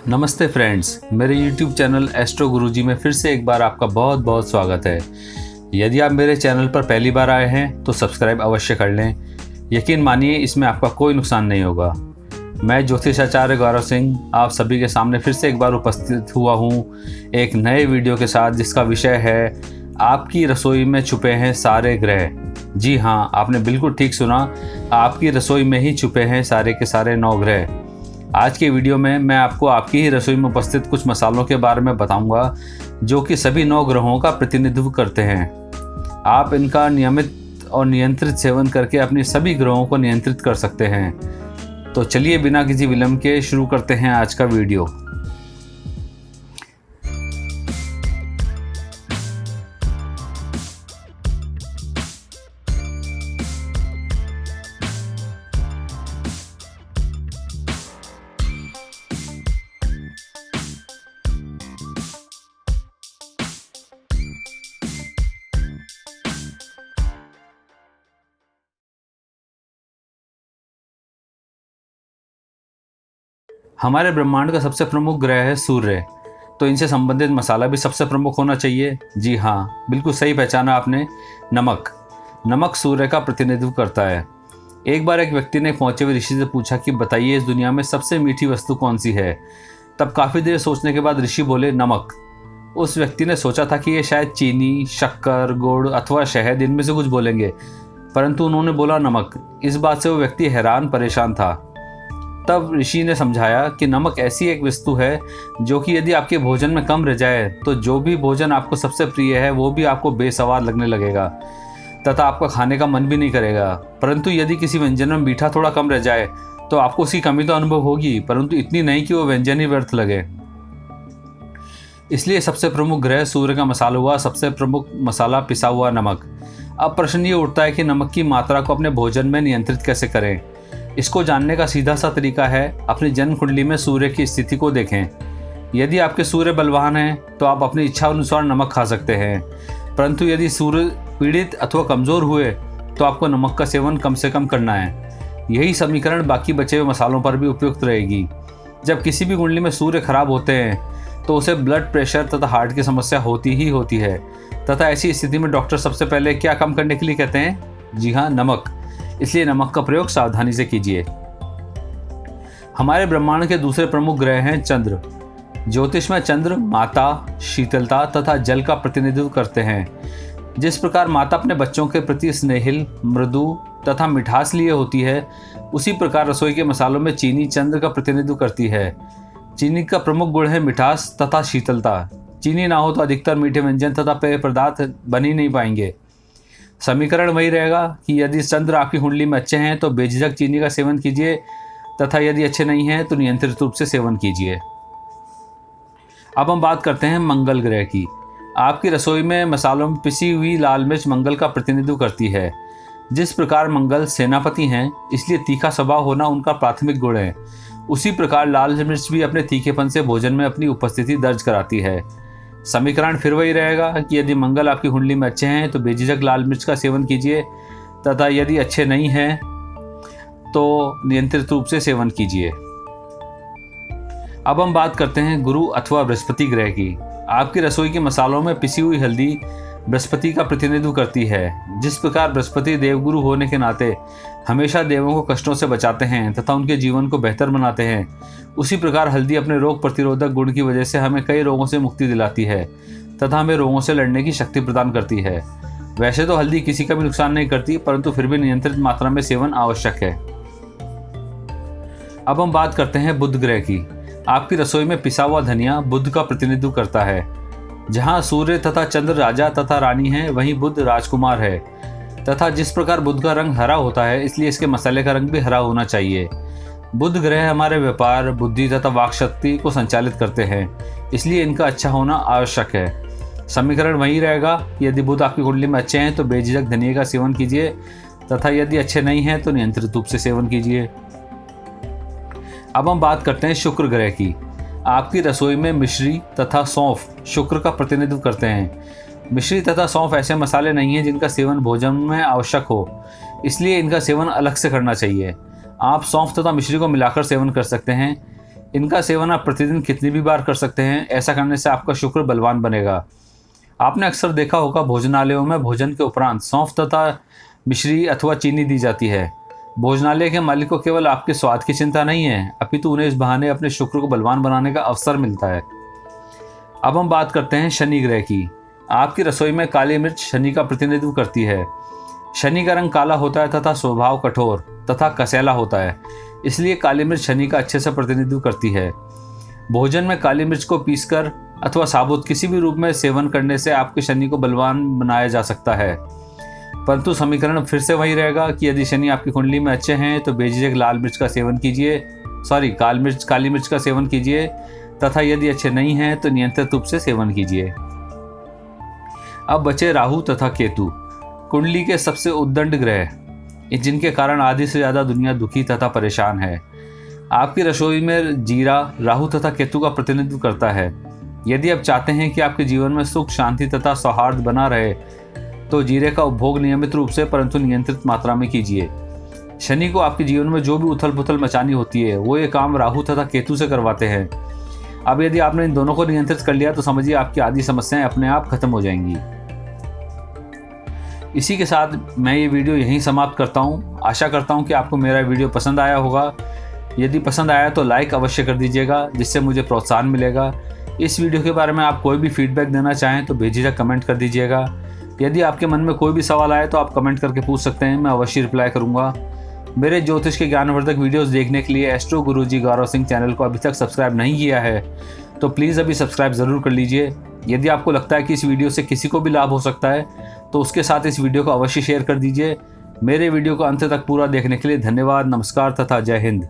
नमस्ते फ्रेंड्स, मेरे YouTube channel astro गुरुजी में फिर से एक बार आपका बहुत बहुत स्वागत है। यदि आप मेरे चैनल पर पहली बार आए हैं तो सब्सक्राइब अवश्य कर लें। यकीन मानिए इसमें आपका कोई नुकसान नहीं होगा। मैं ज्योतिषाचार्य गौरव सिंह आप सभी के सामने फिर से एक बार उपस्थित हुआ हूँ एक नए वीडियो के साथ, जिसका विषय है आपकी रसोई में छुपे हैं सारे ग्रह। जी हाँ, आपने बिल्कुल ठीक सुना, आपकी रसोई में ही छुपे हैं सारे के सारे 9 ग्रह। आज के वीडियो में मैं आपको आपकी ही रसोई में उपस्थित कुछ मसालों के बारे में बताऊंगा जो कि सभी 9 ग्रहों का प्रतिनिधित्व करते हैं। आप इनका नियमित और नियंत्रित सेवन करके अपनी सभी ग्रहों को नियंत्रित कर सकते हैं। तो चलिए बिना किसी विलंब के शुरू करते हैं आज का वीडियो। हमारे ब्रह्मांड का सबसे प्रमुख ग्रह है सूर्य, तो इनसे संबंधित मसाला भी सबसे प्रमुख होना चाहिए। जी हाँ, बिल्कुल सही पहचाना आपने। नमक सूर्य का प्रतिनिधित्व करता है। एक बार एक व्यक्ति ने पहुंचे हुए ऋषि से पूछा कि बताइए इस दुनिया में सबसे मीठी वस्तु कौन सी है। तब काफ़ी देर सोचने के बाद ऋषि बोले नमक। उस व्यक्ति ने सोचा था कि ये शायद चीनी, शक्कर, गुड़ अथवा शहद इनमें से कुछ बोलेंगे, परंतु उन्होंने बोला नमक। इस बात से वो व्यक्ति हैरान परेशान था। तब ऋषि ने समझाया कि नमक ऐसी एक वस्तु है जो कि यदि आपके भोजन में कम रह जाए तो जो भी भोजन आपको सबसे प्रिय है वो भी आपको बेसवाद लगने लगेगा तथा आपका खाने का मन भी नहीं करेगा। परंतु यदि किसी व्यंजन में मीठा थोड़ा कम रह जाए तो आपको उसकी कमी तो अनुभव होगी, परंतु इतनी नहीं कि वो व्यंजन ही व्यर्थ लगे। इसलिए सबसे प्रमुख ग्रह सूर्य का मसाला हुआ सबसे प्रमुख मसाला पिसा हुआ नमक। अब प्रश्न ये उठता है कि नमक की मात्रा को अपने भोजन में नियंत्रित कैसे करें। इसको जानने का सीधा सा तरीका है अपनी जन्म कुंडली में सूर्य की स्थिति को देखें। यदि आपके सूर्य बलवान हैं तो आप अपनी इच्छा अनुसार नमक खा सकते हैं, परंतु यदि सूर्य पीड़ित अथवा कमज़ोर हुए तो आपको नमक का सेवन कम से कम करना है। यही समीकरण बाकी बचे हुए मसालों पर भी उपयुक्त रहेगी। जब किसी भी कुंडली में सूर्य खराब होते हैं तो उसे ब्लड प्रेशर तथा हार्ट की समस्या होती ही होती है, तथा ऐसी स्थिति में डॉक्टर सबसे पहले क्या कम करने के लिए कहते हैं? जी हाँ, नमक। इसलिए नमक का प्रयोग सावधानी से कीजिए। हमारे ब्रह्मांड के दूसरे प्रमुख ग्रह हैं चंद्र। ज्योतिष में चंद्र माता, शीतलता तथा जल का प्रतिनिधित्व करते हैं। जिस प्रकार माता अपने बच्चों के प्रति स्नेहिल, मृदु तथा मिठास लिए होती है, उसी प्रकार रसोई के मसालों में चीनी चंद्र का प्रतिनिधित्व करती है। चीनी का प्रमुख गुण है मिठास तथा शीतलता। चीनी ना हो तो अधिकतर मीठे व्यंजन तथा पेय पदार्थ बन ही नहीं पाएंगे। समीकरण वही रहेगा कि यदि चंद्र आपकी कुंडली में अच्छे हैं तो बेझिझक चीनी का सेवन कीजिए, तथा यदि अच्छे नहीं हैं तो नियंत्रित रूप से सेवन कीजिए। अब हम बात करते हैं मंगल ग्रह की। आपकी रसोई में मसालों में पिसी हुई लाल मिर्च मंगल का प्रतिनिधित्व करती है। जिस प्रकार मंगल सेनापति हैं, इसलिए तीखा स्वभाव होना उनका प्राथमिक गुण है, उसी प्रकार लाल मिर्च भी अपने तीखेपन से भोजन में अपनी उपस्थिति दर्ज कराती है। समीकरण फिर वही रहेगा कि यदि मंगल आपकी कुंडली में अच्छे हैं तो बेझिझक लाल मिर्च का सेवन कीजिए, तथा यदि अच्छे नहीं हैं तो नियंत्रित रूप से सेवन कीजिए। अब हम बात करते हैं गुरु अथवा बृहस्पति ग्रह की। आपकी रसोई के मसालों में पिसी हुई हल्दी बृहस्पति का प्रतिनिधित्व करती है। जिस प्रकार बृहस्पति देवगुरु होने के नाते हमेशा देवों को कष्टों से बचाते हैं तथा उनके जीवन को बेहतर बनाते हैं, उसी प्रकार हल्दी अपने रोग प्रतिरोधक गुण की वजह से हमें कई रोगों से मुक्ति दिलाती है तथा हमें रोगों से लड़ने की शक्ति प्रदान करती है। वैसे तो हल्दी किसी का भी नुकसान नहीं करती, परंतु फिर भी नियंत्रित मात्रा में सेवन आवश्यक है। अब हम बात करते हैं बुध ग्रह की। आपकी रसोई में पिसा हुआ धनिया बुध का प्रतिनिधित्व करता है। जहाँ सूर्य तथा चंद्र राजा तथा रानी हैं, वहीं बुध राजकुमार है, तथा जिस प्रकार बुध का रंग हरा होता है, इसलिए इसके मसाले का रंग भी हरा होना चाहिए। बुध ग्रह हमारे व्यापार, बुद्धि तथा वाक शक्ति को संचालित करते हैं, इसलिए इनका अच्छा होना आवश्यक है। समीकरण वही रहेगा कि यदि बुध आपकी कुंडली में अच्छे हैं तो बेझिझक धनिया का सेवन कीजिए, तथा यदि अच्छे नहीं हैं तो नियंत्रित रूप से सेवन कीजिए। अब हम बात करते हैं शुक्र ग्रह की। आपकी रसोई में मिश्री तथा सौंफ शुक्र का प्रतिनिधित्व करते हैं। मिश्री तथा सौंफ ऐसे मसाले नहीं हैं जिनका सेवन भोजन में आवश्यक हो, इसलिए इनका सेवन अलग से करना चाहिए। आप सौंफ तथा मिश्री को मिलाकर सेवन कर सकते हैं। इनका सेवन आप प्रतिदिन कितनी भी बार कर सकते हैं। ऐसा करने से आपका शुक्र बलवान बनेगा। आपने अक्सर देखा होगा भोजनालयों में भोजन के उपरांत सौंफ तथा मिश्री अथवा चीनी दी जाती है। भोजनालय के मालिक को केवल आपके स्वाद की चिंता नहीं है, अपितु उन्हें इस बहाने अपने शुक्र को बलवान बनाने का अवसर मिलता है। अब हम बात करते हैं शनि ग्रह की। आपकी रसोई में काली मिर्च शनि का प्रतिनिधित्व करती है। शनि का रंग काला होता है तथा स्वभाव कठोर तथा कसैला होता है, इसलिए काली मिर्च शनि का अच्छे से प्रतिनिधित्व करती है। भोजन में काली मिर्च को पीसकर अथवा साबुत किसी भी रूप में सेवन करने से आपके शनि को बलवान बनाया जा सकता है। परंतु समीकरण फिर से वही रहेगा कि यदि शनि आपकी कुंडली में अच्छे हैं तो बेझिझक लाल मिर्च का सेवन कीजिए, काली मिर्च का सेवन कीजिए, तथा यदि अच्छे नहीं हैं तो नियंत्रित रूप से सेवन कीजिए। अब बचे राहु तथा केतु, कुंडली के सबसे उद्दंड ग्रह, जिनके कारण आधी से ज़्यादा दुनिया दुखी तथा परेशान है। आपकी रसोई में जीरा राहु तथा केतु का प्रतिनिधित्व करता है। यदि आप चाहते हैं कि आपके जीवन में सुख शांति तथा सौहार्द बना रहे तो जीरे का उपभोग नियमित रूप से परंतु नियंत्रित मात्रा में कीजिए। शनि को आपके जीवन में जो भी उथल पुथल मचानी होती है वो ये काम राहु तथा केतु से करवाते हैं। अब यदि आपने इन दोनों को नियंत्रित कर लिया तो समझिए आपकी आधी समस्याएं अपने आप खत्म हो जाएंगी। इसी के साथ मैं ये वीडियो यहीं समाप्त करता हूँ। आशा करता हूँ कि आपको मेरा वीडियो पसंद आया होगा। यदि पसंद आया तो लाइक अवश्य कर दीजिएगा, जिससे मुझे प्रोत्साहन मिलेगा। इस वीडियो के बारे में आप कोई भी फीडबैक देना चाहें तो बेझिझक कमेंट कर दीजिएगा। यदि आपके मन में कोई भी सवाल आए तो आप कमेंट करके पूछ सकते हैं, मैं अवश्य रिप्लाई करूँगा। मेरे ज्योतिष के ज्ञानवर्धक वीडियोस देखने के लिए एस्ट्रो गुरुजी गौरव सिंह चैनल को अभी तक सब्सक्राइब नहीं किया है तो प्लीज़ अभी सब्सक्राइब ज़रूर कर लीजिए। यदि आपको लगता है कि इस वीडियो से किसी को भी लाभ हो सकता है तो उसके साथ इस वीडियो को अवश्य शेयर कर दीजिए। मेरे वीडियो को अंत तक पूरा देखने के लिए धन्यवाद, नमस्कार तथा जय हिंद।